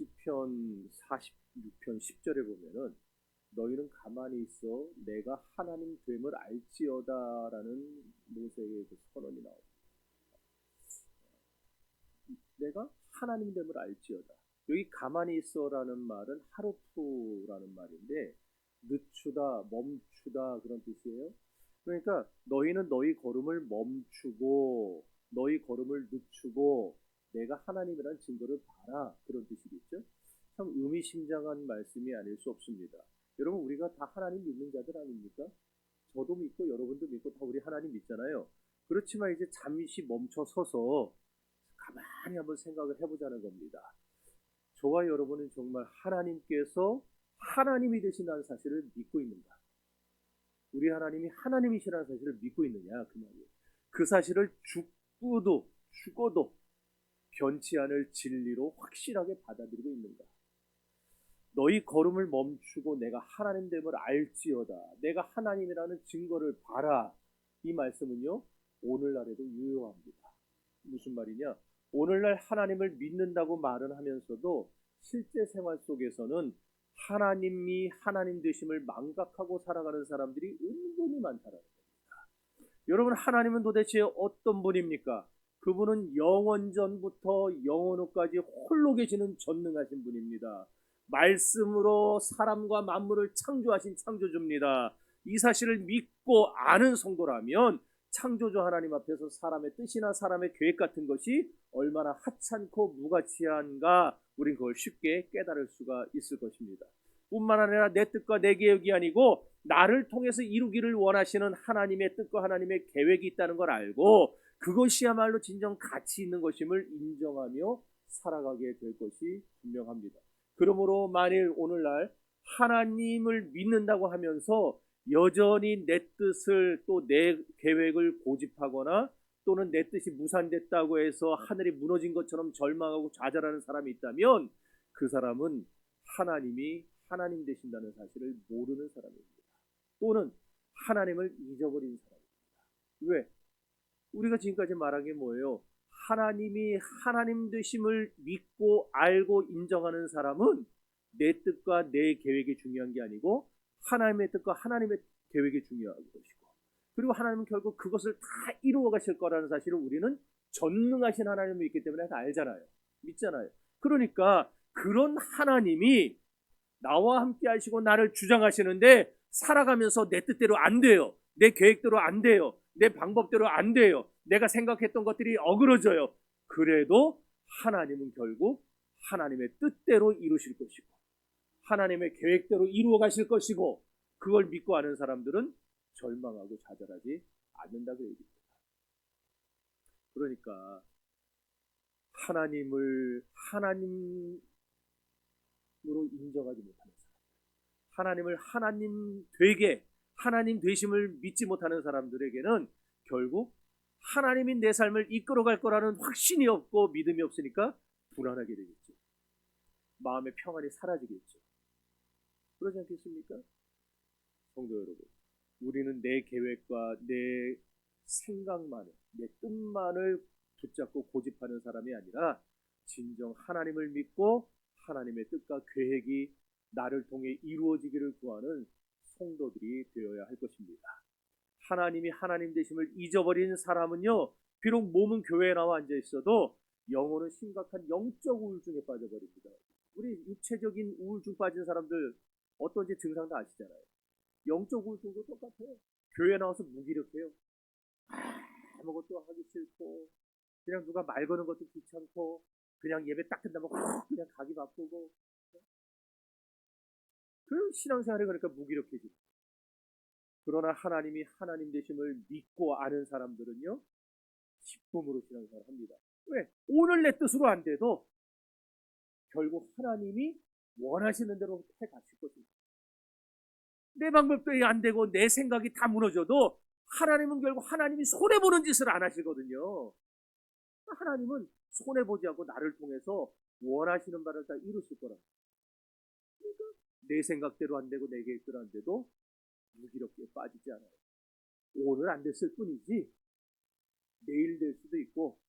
시편 46편 10절에 보면은 너희는 가만히 있어 내가 하나님 됨을 알지어다라는 모세의 그 선언이 나옵니다. 내가 하나님 됨을 알지어다. 여기 가만히 있어라는 말은 하루프라는 말인데 늦추다, 멈추다 그런 뜻이에요. 그러니까 너희는 너희 걸음을 멈추고 너희 걸음을 늦추고 내가 하나님이라는 증거를 봐라 그런 뜻이겠죠. 참 의미심장한 말씀이 아닐 수 없습니다. 여러분 우리가 다 하나님 믿는 자들 아닙니까? 저도 믿고 여러분도 믿고 다 우리 하나님 믿잖아요. 그렇지만 이제 잠시 멈춰 서서 가만히 한번 생각을 해보자는 겁니다. 저와 여러분은 정말 하나님께서 하나님이 되신다는 사실을 믿고 있는가? 우리 하나님이 하나님이시라는 사실을 믿고 있느냐 그 말이에요. 그 사실을 죽어도 변치 않을 진리로 확실하게 받아들이고 있는가? 너희 걸음을 멈추고 내가 하나님 됨을 알지어다. 내가 하나님이라는 증거를 봐라. 이 말씀은요 오늘날에도 유효합니다. 무슨 말이냐? 오늘날 하나님을 믿는다고 말은 하면서도 실제 생활 속에서는 하나님이 하나님 되심을 망각하고 살아가는 사람들이 은근히 많다라는 겁니다. 여러분 하나님은 도대체 어떤 분입니까? 그분은 영원 전부터 영원 후까지 홀로 계시는 전능하신 분입니다. 말씀으로 사람과 만물을 창조하신 창조주입니다. 이 사실을 믿고 아는 성도라면 창조주 하나님 앞에서 사람의 뜻이나 사람의 계획 같은 것이 얼마나 하찮고 무가치한가 우린 그걸 쉽게 깨달을 수가 있을 것입니다. 뿐만 아니라 내 뜻과 내 계획이 아니고 나를 통해서 이루기를 원하시는 하나님의 뜻과 하나님의 계획이 있다는 걸 알고 그것이야말로 진정 가치 있는 것임을 인정하며 살아가게 될 것이 분명합니다. 그러므로 만일 오늘날 하나님을 믿는다고 하면서 여전히 내 뜻을 또 내 계획을 고집하거나 또는 내 뜻이 무산됐다고 해서 하늘이 무너진 것처럼 절망하고 좌절하는 사람이 있다면 그 사람은 하나님이 하나님 되신다는 사실을 모르는 사람입니다. 또는 하나님을 잊어버린 사람입니다. 왜? 우리가 지금까지 말한 게 뭐예요? 하나님이 하나님 되심을 믿고 알고 인정하는 사람은 내 뜻과 내 계획이 중요한 게 아니고 하나님의 뜻과 하나님의 계획이 중요한 것이고 그리고 하나님은 결국 그것을 다 이루어 가실 거라는 사실을 우리는 전능하신 하나님을 믿기 때문에 다 알잖아요. 믿잖아요. 그러니까 그런 하나님이 나와 함께 하시고 나를 주장하시는데 살아가면서 내 뜻대로 안 돼요. 내 계획대로 안 돼요. 내 방법대로 안 돼요. 내가 생각했던 것들이 어그러져요. 그래도 하나님은 결국 하나님의 뜻대로 이루실 것이고 하나님의 계획대로 이루어 가실 것이고 그걸 믿고 아는 사람들은 절망하고 좌절하지 않는다고 얘기합니다. 그러니까 하나님을 하나님으로 인정하지 못하는 사람, 하나님을 하나님 되게 하나님 되심을 믿지 못하는 사람들에게는 결국 하나님이 내 삶을 이끌어갈 거라는 확신이 없고 믿음이 없으니까 불안하게 되겠죠. 마음의 평안이 사라지겠죠. 그러지 않겠습니까? 성도 여러분, 우리는 내 계획과 내 생각만을, 내 뜻만을 붙잡고 고집하는 사람이 아니라 진정 하나님을 믿고 하나님의 뜻과 계획이 나를 통해 이루어지기를 구하는 성도들이 되어야 할 것입니다. 하나님이 하나님 되심을 잊어버린 사람은요, 비록 몸은 교회에 나와 앉아 있어도 영혼은 심각한 영적 우울증에 빠져버립니다. 우리 육체적인 우울증 빠진 사람들 어떤지 증상 다 아시잖아요. 영적 우울증도 똑같아요. 교회 나와서 무기력해요. 아무것도 하기 싫고 그냥 누가 말 거는 것도 귀찮고 그냥 예배 딱 끝나면 그냥 가기 바쁘고 그 신앙생활이 그러니까 무기력해지고 그러나 하나님이 하나님 되심을 믿고 아는 사람들은요 기쁨으로 신앙생활을 합니다. 왜? 오늘 내 뜻으로 안 돼도 결국 하나님이 원하시는 대로 해가실 것입니다. 내 방법대로 안 되고 내 생각이 다 무너져도 하나님은 결국 하나님이 손해보는 짓을 안 하시거든요. 하나님은 손해보지 않고 나를 통해서 원하시는 바를 다 이루실 거라. 그러니까 내 생각대로 안 되고 내 계획대로 안 돼도 무기력에 빠지지 않아요. 오늘 안 됐을 뿐이지 내일 될 수도 있고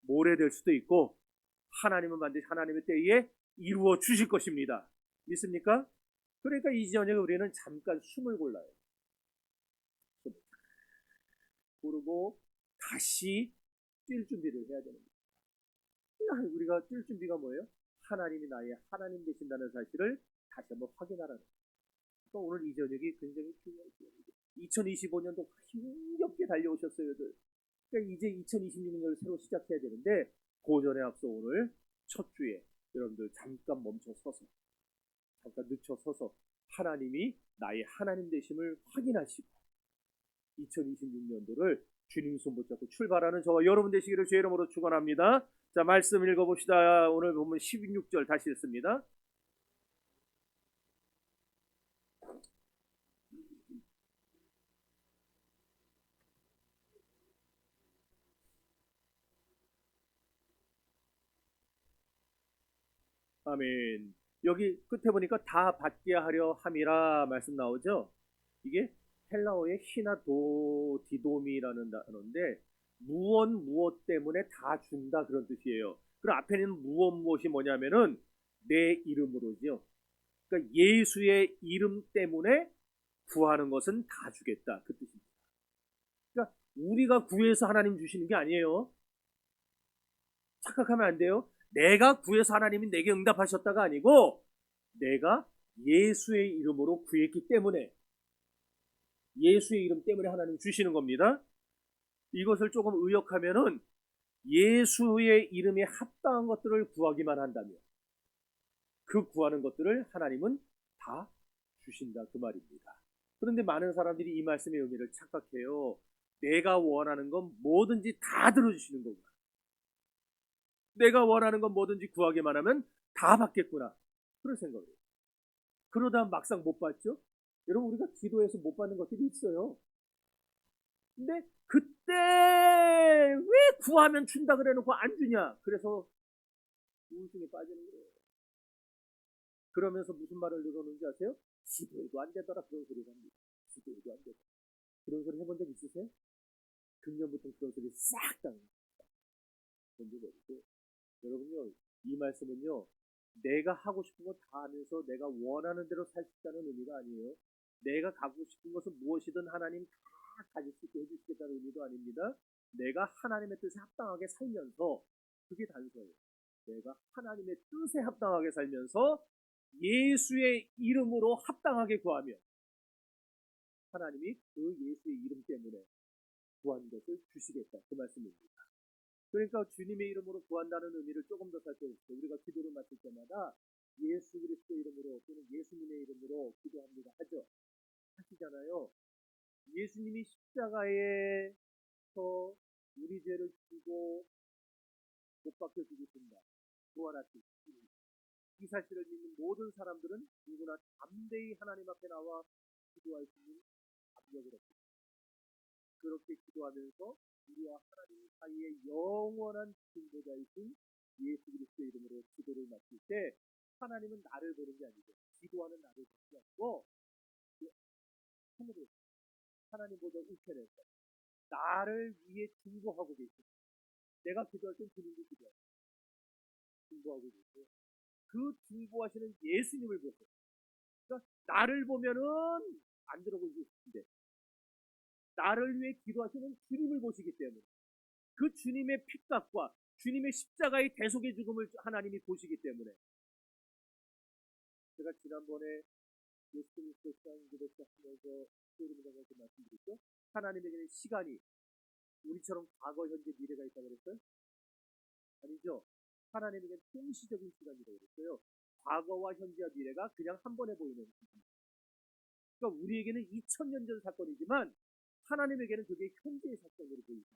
모레 될 수도 있고 하나님은 반드시 하나님의 때에 이루어 주실 것입니다. 믿습니까? 그러니까 이 저녁에 우리는 잠깐 숨을 골라요. 고르고 다시 뛸 준비를 해야 됩니다. 우리가 뛸 준비가 뭐예요? 하나님이 나의 하나님 되신다는 사실을 다시 한번 확인하라는 거예요. 그러니까 오늘 이 저녁이 굉장히 중요한 기회입니다. 2025년도 힘겹게 달려오셨어요. 그러니까 이제 2026년을 새로 시작해야 되는데 그 전에 앞서 오늘 첫 주에 여러분들 잠깐 멈춰 서서, 잠깐 늦춰 서서 하나님이 나의 하나님 되심을 확인하시고 2026년도를 주님 손 붙잡고 출발하는 저와 여러분 되시기를 주의 이름으로 축원합니다. 자, 말씀 읽어봅시다. 오늘 보면 16절 다시 읽습니다. 아멘. 여기 끝에 보니까 다 받게 하려 함이라 말씀 나오죠. 이게 헬라어의 히나도 디도미라는 단어인데 무엇 때문에 다 준다 그런 뜻이에요. 그럼 앞에는 무엇이 뭐냐면은 내 이름으로죠. 그러니까 예수의 이름 때문에 구하는 것은 다 주겠다 그 뜻입니다. 그러니까 우리가 구해서 하나님 주시는 게 아니에요. 착각하면 안 돼요. 내가 구해서 하나님이 내게 응답하셨다가 아니고 내가 예수의 이름으로 구했기 때문에 예수의 이름 때문에 하나님 주시는 겁니다. 이것을 조금 의역하면은 예수의 이름에 합당한 것들을 구하기만 한다면 그 구하는 것들을 하나님은 다 주신다 그 말입니다. 그런데 많은 사람들이 이 말씀의 의미를 착각해요. 내가 원하는 건 뭐든지 다 들어주시는 거구나. 내가 원하는 건 뭐든지 구하기만 하면 다 받겠구나. 그런 생각을 해요. 그러다 막상 못 받죠? 여러분 우리가 기도해서 못 받는 것들이 있어요. 근데 그때 왜 구하면 준다 그래놓고 안 주냐? 그래서 우울증에 빠지는 거예요. 그러면서 무슨 말을 늘어놓는지 아세요? 기도해도 안 되더라 그런 소리가 합니다. 기도해도 안 되더라. 그런 소리 해본 적 있으세요? 금년부터 그런 소리 싹 다 던져버리고 여러분요 이 말씀은요 내가 하고 싶은 거 다 하면서 내가 원하는 대로 살 수 있다는 의미가 아니에요. 내가 갖고 싶은 것은 무엇이든 하나님 다 가질 수 있게 해주시겠다는 의미도 아닙니다. 내가 하나님의 뜻에 합당하게 살면서 그게 단서예요. 내가 하나님의 뜻에 합당하게 살면서 예수의 이름으로 합당하게 구하며 하나님이 그 예수의 이름 때문에 구한 것을 주시겠다 그 말씀입니다. 그러니까 주님의 이름으로 구한다는 의미를 조금 더 살펴보세요. 우리가 기도를 마칠 때마다 예수 그리스도 이름으로 또는 예수님의 이름으로 기도합니다 하죠. 하시잖아요. 예수님이 십자가에서 우리 죄를 지고 못 박혀 죽으신다. 부활하신 이 사실을 믿는 모든 사람들은 누구나 담대히 하나님 앞에 나와 기도할 수 있는 압력을 얻습니다. 그렇게 기도하면서 우리와 하나님 사이의 영원한 중보자이신 예수 그리스도 이름으로 기도를 마칠 때 하나님은 나를 보는 게 아니고 기도하는 나를 보지 않고 하늘에 하나님 보다 우편에서 나를 위해 중보하고 계십니다. 내가 기도할 땐 주님도 기도하고 중보하고 계시고 그 중보하시는 예수님을 보세요. 그러니까 나를 보면은 안 들어보고 싶은데 나를 위해 기도하시는 주님을 보시기 때문에 그 주님의 핏값과 주님의 십자가의 대속의 죽음을 하나님이 보시기 때문에 제가 지난번에 예수 그리스도 시간기도 시작하면서 소리문장에서 말씀드렸죠. 하나님에게는 시간이 우리처럼 과거, 현재, 미래가 있다고 그랬어요? 아니죠. 하나님에게는 통시적인 시간이라고 그랬어요. 과거와 현재와 미래가 그냥 한 번에 보이는 시간입니다. 그러니까 우리에게는 2000년 전 사건이지만 하나님에게는 그게 현재의 사건으로 보입니다.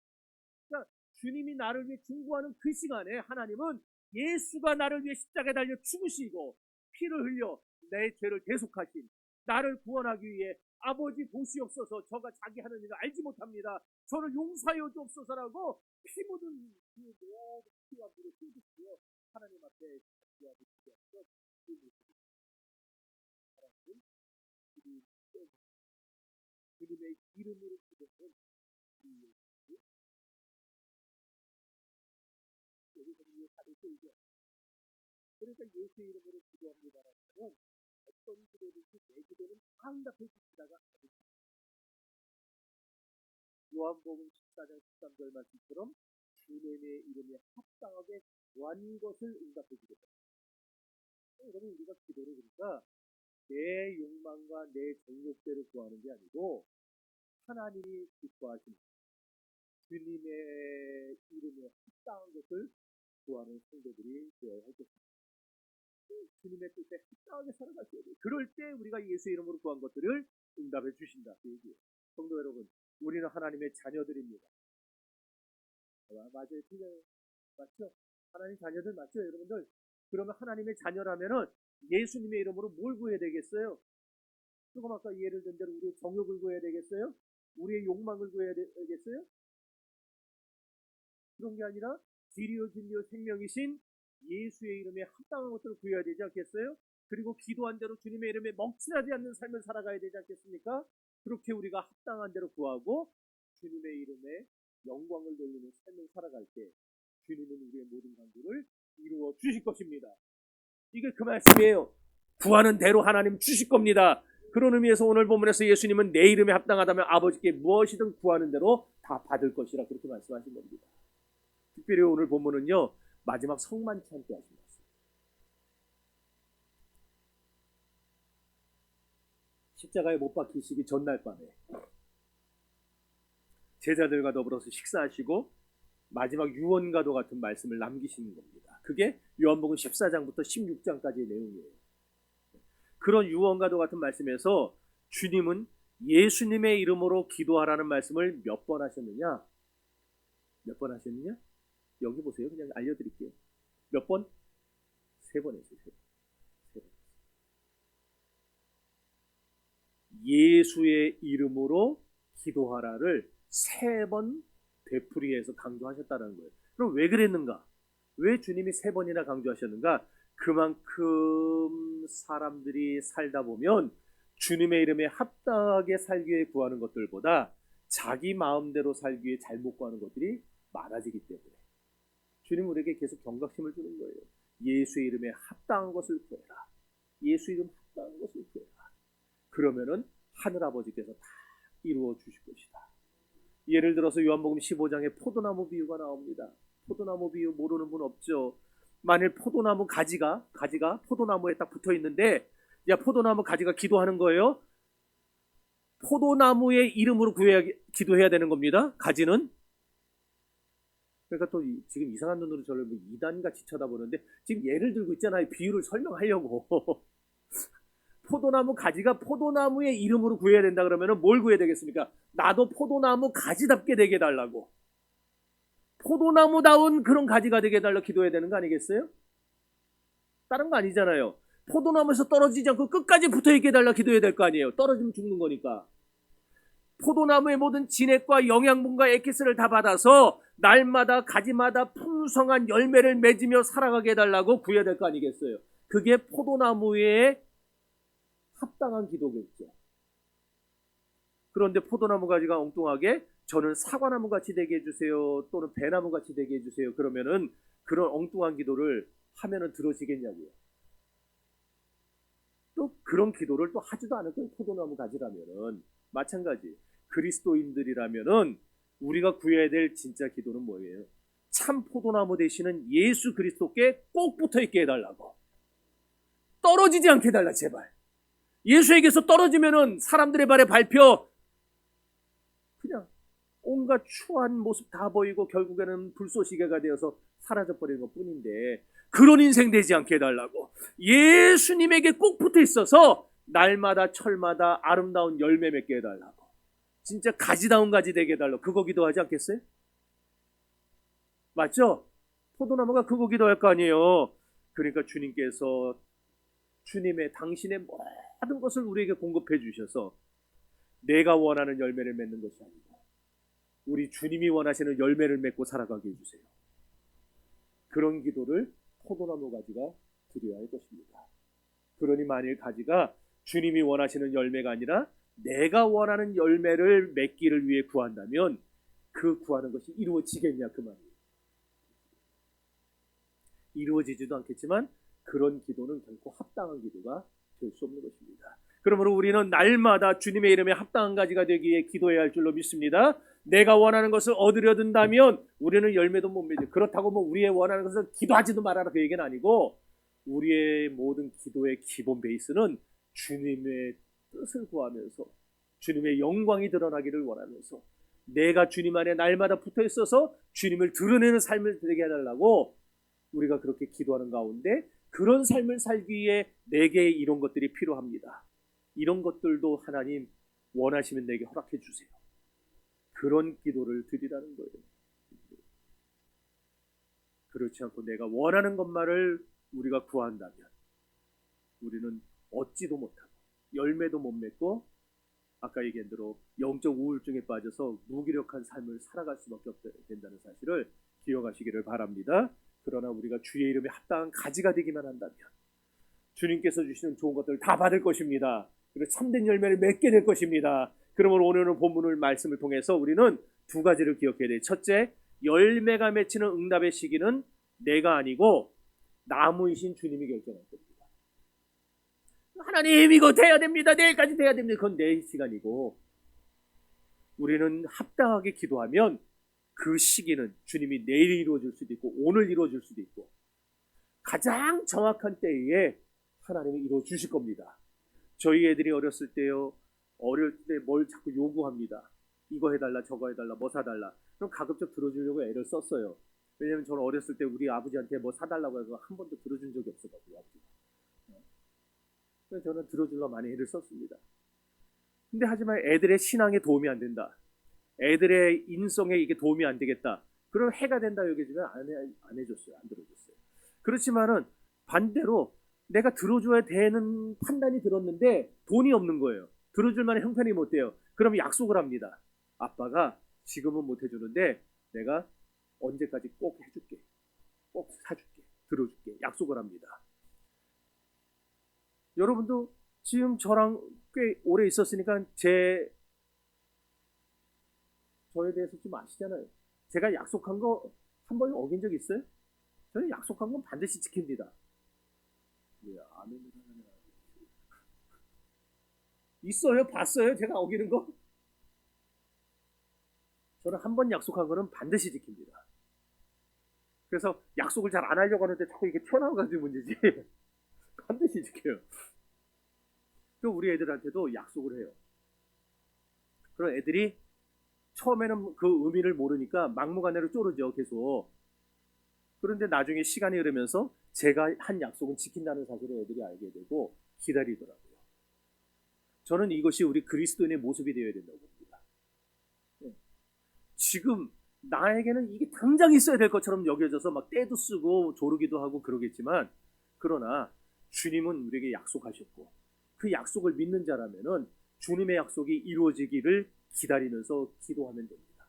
그러니까 주님이 나를 위해 중보하는 그 시간에 하나님은 예수가 나를 위해 십자가에 달려 죽으시고 피를 흘려 내 죄를 대속하신 나를 구원하기 위해 아버지 보시옵소서 저가 자기 하는 일을 알지 못합니다. 저를 용서하여 주옵소서라고 피 묻은 그 모든 피와 물을 쏟으시며 하나님 앞에 기도하고 기도하는 것 주님의 이름으로 기도하는 여기서 우리의 살을 끌죠. 그러니까 예수의 이름으로 기도합니다라는 것은 어떤 기도든지 내 기도는 다 응답해 주시다가 요한복음 14장 13절 말씀처럼 주님의 이름에 합당하게 구한 것을 응답해 주겠다. 여러분 우리가 기도를 그러니까 내 욕망과 내 정욕대로 구하는 게 아니고 하나님이 기뻐하시는 주님의 이름에 합당한 것을 구하는 성도들이 되어야 하겠습니다. 주님의 뜻에 합당하게 살아가셔야 돼요. 그럴 때 우리가 예수의 이름으로 구한 것들을 응답해 주신다. 그 얘기예요. 성도 여러분, 우리는 하나님의 자녀들입니다. 맞아요. 틀려요. 맞죠? 하나님 자녀들 맞죠, 여러분들? 그러면 하나님의 자녀라면은 예수님의 이름으로 뭘 구해야 되겠어요? 조금 아까 예를 든 대로 우리의 정욕을 구해야 되겠어요? 우리의 욕망을 구해야 되겠어요? 그런 게 아니라 길이요 진리요 생명이신 예수의 이름에 합당한 것들을 구해야 되지 않겠어요? 그리고 기도한 대로 주님의 이름에 멍청하지 않는 삶을 살아가야 되지 않겠습니까? 그렇게 우리가 합당한 대로 구하고 주님의 이름에 영광을 돌리는 삶을 살아갈 때 주님은 우리의 모든 간구를 이루어 주실 것입니다. 이게 그 말씀이에요. 구하는 대로 하나님 주실 겁니다. 그런 의미에서 오늘 본문에서 예수님은 내 이름에 합당하다면 아버지께 무엇이든 구하는 대로 다 받을 것이라 그렇게 말씀하신 겁니다. 특별히 오늘 본문은요, 마지막 성만찬 때 하신 말씀. 십자가에 못 박히시기 전날 밤에 제자들과 더불어서 식사하시고 마지막 유언과도 같은 말씀을 남기시는 겁니다. 그게 요한복음 14장부터 16장까지의 내용이에요. 그런 유언과도 같은 말씀에서 주님은 예수님의 이름으로 기도하라는 말씀을 몇 번 하셨느냐? 몇 번 하셨느냐? 여기 보세요. 그냥 알려드릴게요. 몇 번? 3번 했어요. 3번. 예수의 이름으로 기도하라를 3번 되풀이해서 강조하셨다는 거예요. 그럼 왜 그랬는가? 왜 주님이 3번이나 강조하셨는가? 그만큼 사람들이 살다 보면 주님의 이름에 합당하게 살기 위해 구하는 것들보다 자기 마음대로 살기 위해 잘못 구하는 것들이 많아지기 때문에 주님은 우리에게 계속 경각심을 주는 거예요. 예수의 이름에 합당한 것을 구해라. 예수 이름 합당한 것을 구해라. 그러면은 하늘아버지께서 다 이루어 주실 것이다. 예를 들어서 요한복음 15장에 포도나무 비유가 나옵니다. 포도나무 비유 모르는 분 없죠? 만일 포도나무 가지가 포도나무에 딱 붙어 있는데, 야, 포도나무 가지가 기도하는 거예요. 포도나무의 이름으로 기도해야 되는 겁니다. 가지는. 그러니까 또 지금 이상한 눈으로 저를 뭐 이단같이 쳐다보는데, 지금 예를 들고 있잖아요. 비유를 설명하려고. 포도나무 가지가 포도나무의 이름으로 구해야 된다 그러면 뭘 구해야 되겠습니까? 나도 포도나무 가지답게 되게 해달라고. 포도나무다운 그런 가지가 되게 해달라고 기도해야 되는 거 아니겠어요? 다른 거 아니잖아요. 포도나무에서 떨어지지 않고 끝까지 붙어있게 해달라고 기도해야 될 거 아니에요. 떨어지면 죽는 거니까. 포도나무의 모든 진액과 영양분과 액기스를 다 받아서 날마다 가지마다 풍성한 열매를 맺으며 살아가게 해달라고 구해야 될 거 아니겠어요? 그게 포도나무의 합당한 기도겠죠. 그런데 포도나무 가지가 엉뚱하게 저는 사과나무 같이 되게 해주세요, 또는 배나무 같이 되게 해주세요, 그러면은 그런 엉뚱한 기도를 하면은 들어지겠냐고요. 또 그런 기도를 또 하지도 않을 거예요. 포도나무 가지라면은. 마찬가지 그리스도인들이라면은 우리가 구해야 될 진짜 기도는 뭐예요? 참 포도나무 되시는 예수 그리스도께 꼭 붙어있게 해달라고. 떨어지지 않게 해달라 제발. 예수에게서 떨어지면은 사람들의 발에 밟혀 그냥 온갖 추한 모습 다 보이고 결국에는 불쏘시개가 되어서 사라져버리는 것 뿐인데, 그런 인생 되지 않게 해달라고. 예수님에게 꼭 붙어 있어서 날마다 철마다 아름다운 열매 맺게 해달라고. 진짜 가지다운 가지 되게 해달라고. 그거 기도하지 않겠어요? 맞죠? 포도나무가 그거 기도할 거 아니에요. 그러니까 주님께서 주님의 당신의 모든 것을 우리에게 공급해 주셔서 내가 원하는 열매를 맺는 것이 아니고 우리 주님이 원하시는 열매를 맺고 살아가게 해주세요. 그런 기도를 포도나무 가지가 드려야 할 것입니다. 그러니 만일 가지가 주님이 원하시는 열매가 아니라 내가 원하는 열매를 맺기를 위해 구한다면 그 구하는 것이 이루어지겠냐 그 말이에요. 이루어지지도 않겠지만 그런 기도는 결코 합당한 기도가 될 수 없는 것입니다. 그러므로 우리는 날마다 주님의 이름에 합당한 가지가 되기 위해 기도해야 할 줄로 믿습니다. 내가 원하는 것을 얻으려 든다면 우리는 열매도 못 맺죠. 그렇다고 뭐 우리의 원하는 것을 기도하지도 말아라 그 얘기는 아니고, 우리의 모든 기도의 기본 베이스는 주님의 뜻을 구하면서 주님의 영광이 드러나기를 원하면서 내가 주님 안에 날마다 붙어 있어서 주님을 드러내는 삶을 되게 해달라고 우리가 그렇게 기도하는 가운데, 그런 삶을 살기 위해 내게 이런 것들이 필요합니다. 이런 것들도 하나님 원하시면 내게 허락해 주세요. 그런 기도를 드리라는 거예요. 그렇지 않고 내가 원하는 것만을 우리가 구한다면 우리는 얻지도 못하고 열매도 못 맺고, 아까 얘기한 대로 영적 우울증에 빠져서 무기력한 삶을 살아갈 수밖에 없게 된다는 사실을 기억하시기를 바랍니다. 그러나 우리가 주의 이름에 합당한 가지가 되기만 한다면 주님께서 주시는 좋은 것들을 다 받을 것입니다. 그리고 참된 열매를 맺게 될 것입니다. 그러므로 오늘은 본문을 말씀을 통해서 우리는 두 가지를 기억해야 돼요. 첫째, 열매가 맺히는 응답의 시기는 내가 아니고 나무이신 주님이 결정할 겁니다. 하나님 이거 돼야 됩니다. 내일까지 돼야 됩니다. 그건 내 시간이고, 우리는 합당하게 기도하면 그 시기는 주님이 내일 이루어질 수도 있고 오늘 이루어질 수도 있고, 가장 정확한 때에 하나님이 이루어 주실 겁니다. 저희 애들이 어렸을 때요, 어릴 때 뭘 자꾸 요구합니다. 이거 해달라 저거 해달라 뭐 사달라. 그럼 가급적 들어주려고 애를 썼어요. 왜냐면 저는 어렸을 때 우리 아버지한테 뭐 사달라고 해서 한 번도 들어준 적이 없어가지고 아버지가. 그래서 저는 들어주려고 많이 애를 썼습니다. 근데 하지만 애들의 신앙에 도움이 안 된다, 애들의 인성에 이게 도움이 안 되겠다, 그럼 해가 된다 여겨지면 안 해줬어요. 안 들어줬어요. 그렇지만은 반대로 내가 들어줘야 되는 판단이 들었는데 돈이 없는 거예요. 들어줄 만한 형편이 못 돼요. 그럼 약속을 합니다. 아빠가 지금은 못 해주는데 내가 언제까지 꼭 해줄게, 꼭 사줄게, 들어줄게, 약속을 합니다. 여러분도 지금 저랑 꽤 오래 있었으니까 저에 대해서 좀 아시잖아요. 제가 약속한 거 한 번 어긴 적 있어요? 저는 약속한 건 반드시 지킵니다. 있어요? 봤어요? 제가 어기는 거? 저는 한 번 약속한 거는 반드시 지킵니다. 그래서 약속을 잘 안 하려고 하는데 자꾸 이게 튀어나와가지고 문제지. 반드시 지켜요. 또 우리 애들한테도 약속을 해요. 그럼 애들이 처음에는 그 의미를 모르니까 막무가내로 쪼르죠, 계속. 그런데 나중에 시간이 흐르면서 제가 한 약속은 지킨다는 사실을 애들이 알게 되고 기다리더라고요. 저는 이것이 우리 그리스도인의 모습이 되어야 된다고 봅니다. 지금 나에게는 이게 당장 있어야 될 것처럼 여겨져서 막 떼도 쓰고 조르기도 하고 그러겠지만, 그러나 주님은 우리에게 약속하셨고 그 약속을 믿는 자라면은 주님의 약속이 이루어지기를 기다리면서 기도하면 됩니다.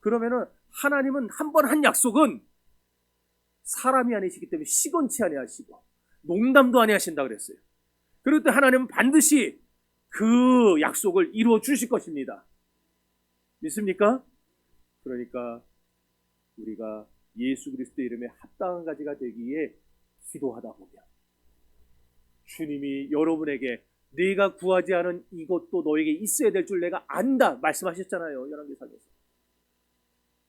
그러면은 하나님은 한 번 한 약속은 사람이 아니시기 때문에 시건치 아니하시고 농담도 아니하신다 그랬어요. 그럴 때 하나님은 반드시 그 약속을 이루어 주실 것입니다. 믿습니까? 그러니까 우리가 예수 그리스도 이름에 합당한 가지가 되기 위해 기도하다 보면 주님이 여러분에게 네가 구하지 않은 이것도 너에게 있어야 될 줄 내가 안다 말씀하셨잖아요. 열왕기상에서.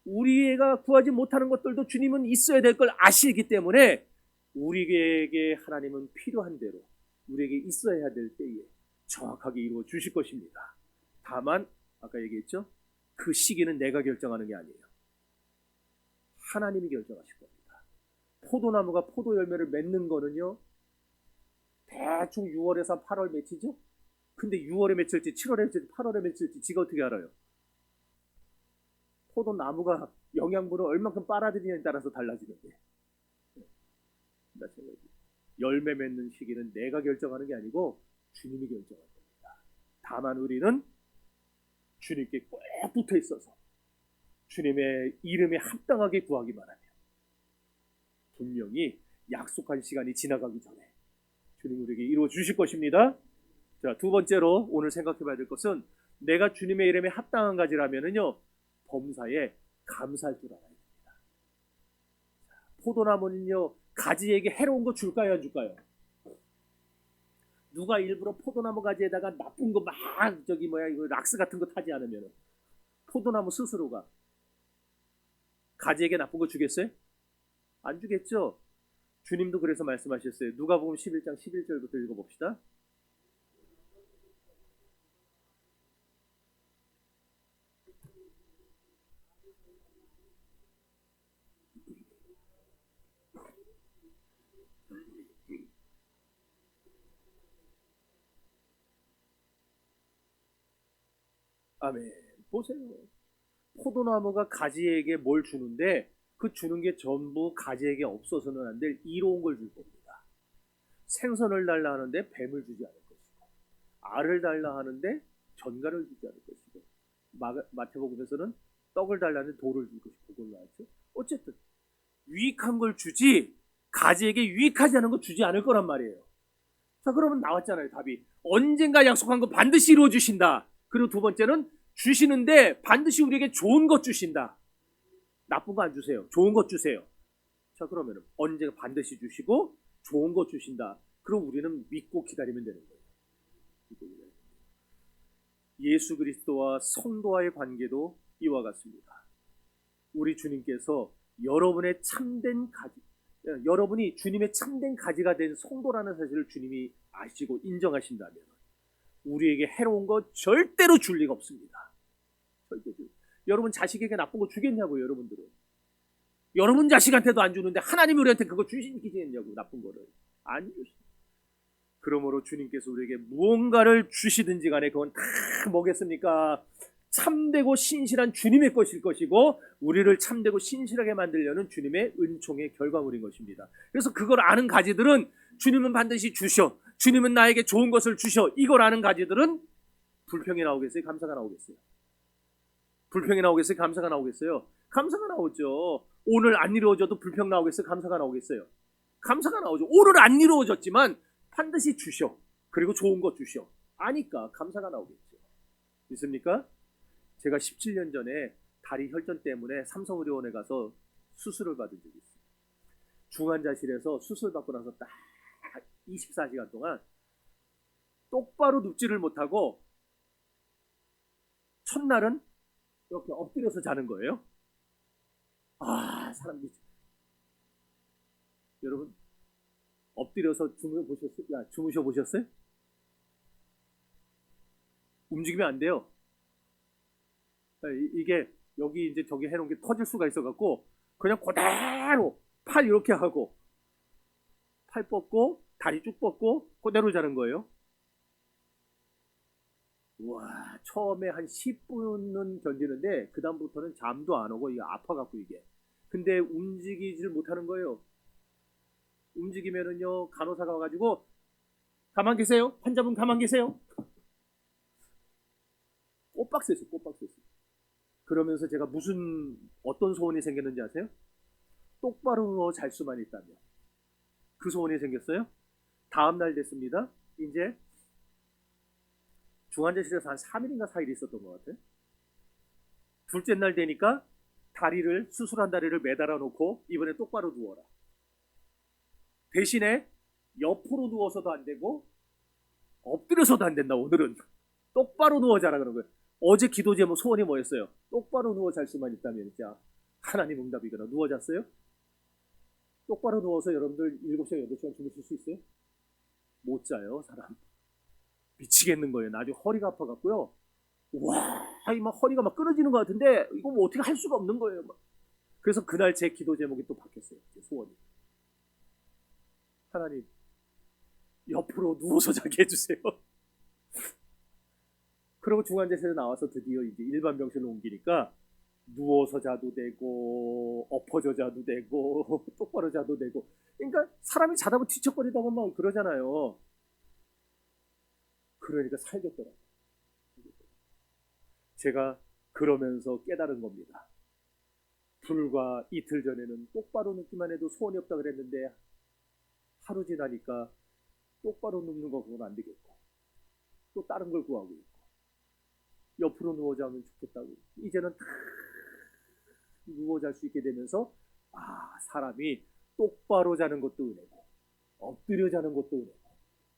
우리가 구하지 못하는 것들도 주님은 있어야 될 걸 아시기 때문에 우리에게 하나님은 필요한 대로 우리에게 있어야 될 때에 정확하게 이루어 주실 것입니다. 다만 아까 얘기했죠? 그 시기는 내가 결정하는 게 아니에요. 하나님이 결정하실 겁니다. 포도나무가 포도 열매를 맺는 거는요, 대충 6월에서 8월 맺히죠? 근데 6월에 맺힐지 7월에 맺힐지 8월에 맺힐지 지가 어떻게 알아요? 포도나무가 영양분을 얼만큼 빨아들이냐에 따라서 달라지는데, 열매 맺는 시기는 내가 결정하는 게 아니고 주님이 결정할 겁니다. 다만 우리는 주님께 꼭 붙어 있어서 주님의 이름에 합당하게 구하기만 하면 분명히 약속한 시간이 지나가기 전에 주님 우리에게 이루어 주실 것입니다. 자, 두 번째로 오늘 생각해 봐야 될 것은, 내가 주님의 이름에 합당한 가지라면은요, 범사에 감사할 줄 알아야 됩니다. 포도나무는요, 가지에게 해로운 거 줄까요, 안 줄까요? 누가 일부러 포도나무 가지에다가 나쁜 거 막 저기 뭐야 이거 락스 같은 거 타지 않으면 포도나무 스스로가 가지에게 나쁜 거 주겠어요? 안 주겠죠? 주님도 그래서 말씀하셨어요. 누가복음 11장 11절부터 읽어봅시다. 아멘. 보세요. 포도나무가 가지에게 뭘 주는데 그 주는 게 전부 가지에게 없어서는 안 될 이로운 걸 줄 겁니다. 생선을 달라 하는데 뱀을 주지 않을 것이고, 알을 달라 하는데 전갈을 주지 않을 것이고, 마태복음에서는 떡을 달라 하는데 돌을 줄 것이고, 그걸 나왔죠. 어쨌든 유익한 걸 주지 가지에게 유익하지 않은 거 주지 않을 거란 말이에요. 자, 그러면 나왔잖아요, 답이. 언젠가 약속한 거 반드시 이루어 주신다. 그리고 두 번째는 주시는데 반드시 우리에게 좋은 것 주신다. 나쁜 거 안 주세요. 좋은 것 주세요. 자, 그러면 언제가 반드시 주시고 좋은 것 주신다. 그럼 우리는 믿고 기다리면 되는 거예요. 예수 그리스도와 성도와의 관계도 이와 같습니다. 우리 주님께서 여러분의 참된 가지, 여러분이 주님의 참된 가지가 된 성도라는 사실을 주님이 아시고 인정하신다면 우리에게 해로운 거 절대로 줄 리가 없습니다. 절대로. 여러분 자식에게 나쁜 거 주겠냐고요, 여러분들은. 여러분 자식한테도 안 주는데 하나님이 우리한테 그거 주시겠냐고, 나쁜 거를. 안 주십니다. 그러므로 주님께서 우리에게 무언가를 주시든지 간에 그건 다 뭐겠습니까? 참되고 신실한 주님의 것일 것이고 우리를 참되고 신실하게 만들려는 주님의 은총의 결과물인 것입니다. 그래서 그걸 아는 가지들은 주님은 반드시 주셔, 주님은 나에게 좋은 것을 주셔, 이걸 아는 가지들은 불평이 나오겠어요? 감사가 나오겠어요? 불평이 나오겠어요? 감사가 나오겠어요? 감사가 나오죠. 오늘 안 이루어져도 불평 나오겠어요? 감사가 나오겠어요? 감사가 나오죠. 오늘 안 이루어졌지만 반드시 주셔, 그리고 좋은 것 주셔, 아니까 감사가 나오겠죠. 믿습니까? 제가 17년 전에 다리 혈전 때문에 삼성의료원에 가서 수술을 받은 적이 있어요. 중환자실에서 수술 받고 나서 딱 24시간 동안 똑바로 눕지를 못하고 첫날은 이렇게 엎드려서 자는 거예요. 아, 사람 미쳐. 여러분 엎드려서 주무셔 보셨어요? 움직이면 안 돼요. 이게 여기 이제 저기 해놓은 게 터질 수가 있어갖고 그냥 그대로 팔 이렇게 하고 팔 뻗고 다리 쭉 뻗고 그대로 자는 거예요. 와, 처음에 한 10분은 견디는데 그 다음부터는 잠도 안 오고 이게 아파갖고 이게. 근데 움직이질 못하는 거예요. 움직이면은요 간호사가 와가지고 가만 계세요. 환자분 가만 계세요. 꼬박새서. 그러면서 제가 어떤 소원이 생겼는지 아세요? 똑바로 누워 잘 수만 있다면. 그 소원이 생겼어요. 다음날 됐습니다. 이제 중환자실에서 한 3일인가 4일 있었던 것 같아요. 둘째 날 되니까 수술한 다리를 매달아 놓고 이번에 똑바로 누워라. 대신에 옆으로 누워서도 안 되고 엎드려서도 안 된다. 오늘은 똑바로 누워 자라 그런 거예요. 어제 기도 제목 소원이 뭐였어요? 똑바로 누워 잘 수만 있다면. 진짜 하나님 응답이거나. 누워 잤어요? 똑바로 누워서 여러분들 7시간 8시간 주무실 수 있어요? 못 자요, 사람. 미치겠는 거예요. 나중에 허리가 아파갖고요. 와, 막 허리가 막 끊어지는 것 같은데 이거 뭐 어떻게 할 수가 없는 거예요. 막. 그래서 그날 제 기도 제목이 또 바뀌었어요. 제 소원이. 하나님, 옆으로 누워서 자게 해주세요. 그리고 중환자실에 나와서 드디어 이제 일반 병실로 옮기니까 누워서 자도 되고 엎어져 자도 되고 똑바로 자도 되고. 그러니까 사람이 자다 보면 뒤척거리다가 막 그러잖아요. 그러니까 살겠더라고요. 제가 그러면서 깨달은 겁니다. 불과 이틀 전에는 똑바로 눕기만 해도 소원이 없다 그랬는데 하루 지나니까 똑바로 눕는 거 그건 안 되겠고 또 다른 걸 구하고 있고 옆으로 누워 자면 좋겠다고. 이제는 다 누워 잘 수 있게 되면서 사람이 똑바로 자는 것도 은혜고, 엎드려 자는 것도 은혜고,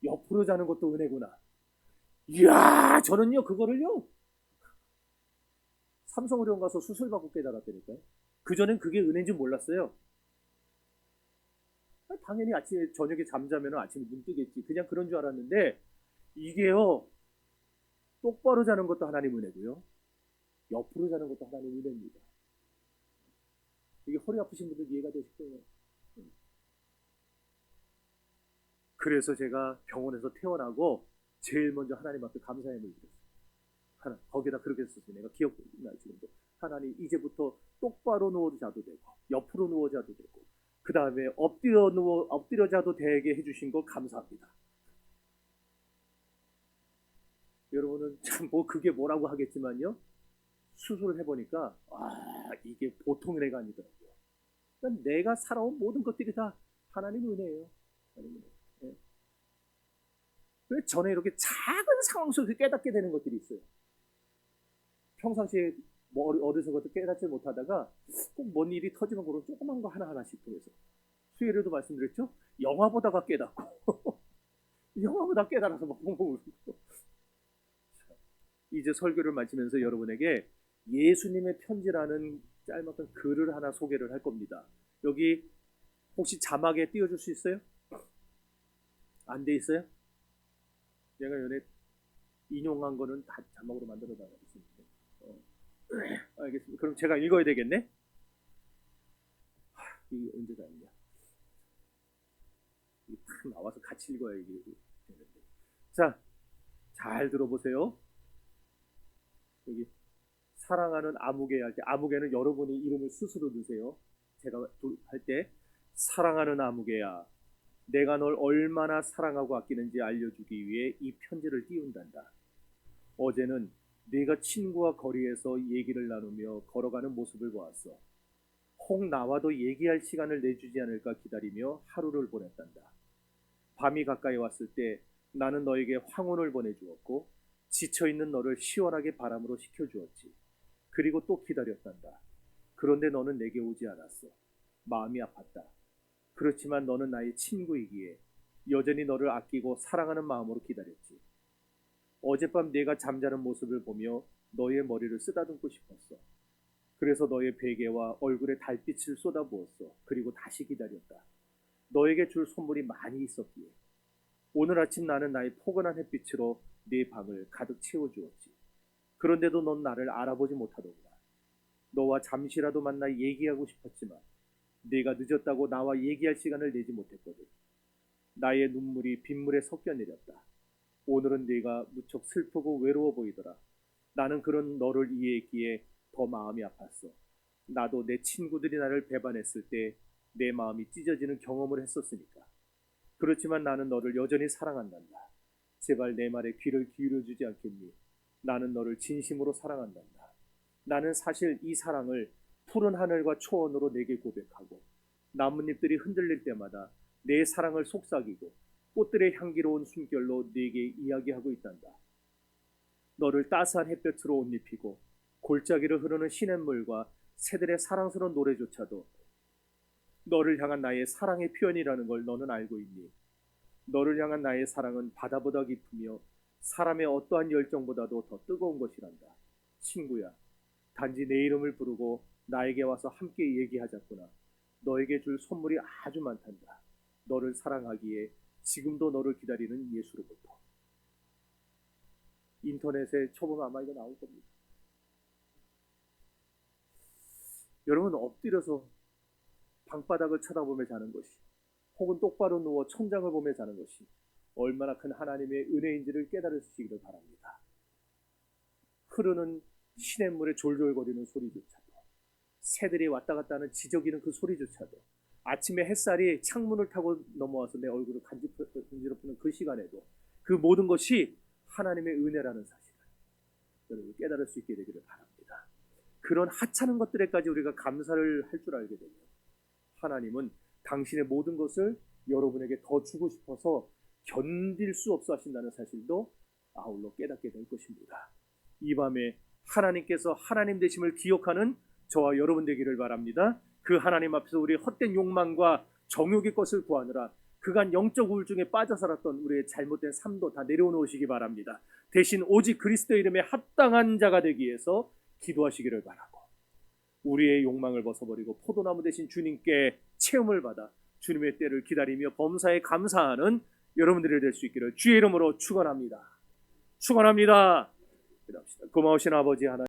옆으로 자는 것도 은혜구나. 이야, 저는요 그거를요 삼성의료원 가서 수술받고 깨달았다니까요. 그전엔 그게 은혜인지 몰랐어요. 당연히 아침에 저녁에 잠자면 아침에 눈 뜨겠지, 그냥 그런 줄 알았는데, 이게요 똑바로 자는 것도 하나님 은혜고요, 옆으로 자는 것도 하나님 은혜입니다. 이게 허리 아프신 분들 이해가 되실 거예요. 그래서 제가 병원에서 퇴원하고 제일 먼저 하나님 앞에 감사의 물 드렸어요. 거기다 그렇게 썼어요. 내가 기억나 지금도. 하나님, 이제부터 똑바로 누워 자도 되고 옆으로 누워 자도 되고 그 다음에 엎드려 자도 되게 해주신 거 감사합니다. 여러분은 참 뭐 그게 뭐라고 하겠지만요, 수술을 해보니까 이게 보통 은혜가 아니더라고요. 그러니까 내가 살아온 모든 것들이 다 하나님 은혜예요. 하나님 은혜. 네. 왜 전에 이렇게 작은 상황 속에서 깨닫게 되는 것들이 있어요. 평상시에 뭐 어려서부터 깨닫지 못하다가 꼭 뭔 일이 터지면 그런 조그만 거 하나하나씩 통해서, 수요일에도 말씀드렸죠? 영화 보다가 깨닫고 영화 보다 깨달아서 막 펑펑 울고. 이제 설교를 마치면서 여러분에게 예수님의 편지라는 짤막한 글을 하나 소개를 할 겁니다. 여기 혹시 자막에 띄워줄 수 있어요? 안 돼 있어요? 제가 전에 인용한 거는 다 자막으로 만들어 놔야겠습니다. 알겠습니다. 그럼 제가 읽어야 되겠네? 이게 언제 다 읽냐? 이게 탁 나와서 같이 읽어야 이게 되는데. 자, 잘 들어보세요. 여기 사랑하는 아무개 할 때, 아무개는 여러분이 이름을 스스로 넣으세요. 제가 할 때, 사랑하는 아무개야, 내가 널 얼마나 사랑하고 아끼는지 알려주기 위해 이 편지를 띄운단다. 어제는 네가 친구와 거리에서 얘기를 나누며 걸어가는 모습을 보았어. 혹 나와도 얘기할 시간을 내주지 않을까 기다리며 하루를 보냈단다. 밤이 가까이 왔을 때 나는 너에게 황혼을 보내주었고 지쳐있는 너를 시원하게 바람으로 식혀주었지. 그리고 또 기다렸단다. 그런데 너는 내게 오지 않았어. 마음이 아팠다. 그렇지만 너는 나의 친구이기에 여전히 너를 아끼고 사랑하는 마음으로 기다렸지. 어젯밤 네가 잠자는 모습을 보며 너의 머리를 쓰다듬고 싶었어. 그래서 너의 베개와 얼굴에 달빛을 쏟아부었어. 그리고 다시 기다렸다. 너에게 줄 선물이 많이 있었기에. 오늘 아침 나는 나의 포근한 햇빛으로 네 방을 가득 채워주었지. 그런데도 넌 나를 알아보지 못하더구나. 너와 잠시라도 만나 얘기하고 싶었지만 네가 늦었다고 나와 얘기할 시간을 내지 못했거든. 나의 눈물이 빗물에 섞여 내렸다. 오늘은 네가 무척 슬프고 외로워 보이더라. 나는 그런 너를 이해했기에 더 마음이 아팠어. 나도 내 친구들이 나를 배반했을 때 내 마음이 찢어지는 경험을 했었으니까. 그렇지만 나는 너를 여전히 사랑한단다. 제발 내 말에 귀를 기울여주지 않겠니? 나는 너를 진심으로 사랑한단다. 나는 사실 이 사랑을 푸른 하늘과 초원으로 내게 고백하고 나뭇잎들이 흔들릴 때마다 내 사랑을 속삭이고 꽃들의 향기로운 숨결로 네게 이야기하고 있단다. 너를 따스한 햇볕으로 옷 입히고 골짜기를 흐르는 시냇물과 새들의 사랑스러운 노래조차도 너를 향한 나의 사랑의 표현이라는 걸 너는 알고 있니? 너를 향한 나의 사랑은 바다보다 깊으며 사람의 어떠한 열정보다도 더 뜨거운 것이란다. 친구야, 단지 내 이름을 부르고 나에게 와서 함께 얘기하자꾸나. 너에게 줄 선물이 아주 많단다. 너를 사랑하기에 지금도 너를 기다리는 예수로부터. 인터넷에 쳐보면 아마 이거 나올 겁니다. 여러분, 엎드려서 방바닥을 쳐다보며 자는 것이, 혹은 똑바로 누워 천장을 보며 자는 것이 얼마나 큰 하나님의 은혜인지를 깨달으시기를 바랍니다. 흐르는 시냇물에 졸졸거리는 소리조차도, 새들이 왔다 갔다 하는 지저귀는 그 소리조차도, 아침에 햇살이 창문을 타고 넘어와서 내 얼굴을 간지럽히는 그 시간에도 그 모든 것이 하나님의 은혜라는 사실을 여러분 깨달을 수 있게 되기를 바랍니다. 그런 하찮은 것들에까지 우리가 감사를 할 줄 알게 되면 하나님은 당신의 모든 것을 여러분에게 더 주고 싶어서 견딜 수 없어 하신다는 사실도 아울러 깨닫게 될 것입니다. 이 밤에 하나님께서 하나님 되심을 기억하는 저와 여러분 되기를 바랍니다. 그 하나님 앞에서 우리 헛된 욕망과 정욕의 것을 구하느라 그간 영적 우울증에 빠져 살았던 우리의 잘못된 삶도 다 내려놓으시기 바랍니다. 대신 오직 그리스도의 이름에 합당한 자가 되기 위해서 기도하시기를 바라고, 우리의 욕망을 벗어버리고 포도나무 대신 주님께 체험을 받아 주님의 때를 기다리며 범사에 감사하는 여러분들이 될 수 있기를 주의 이름으로 축원합니다. 축원합니다. 고마우신 아버지 하나님,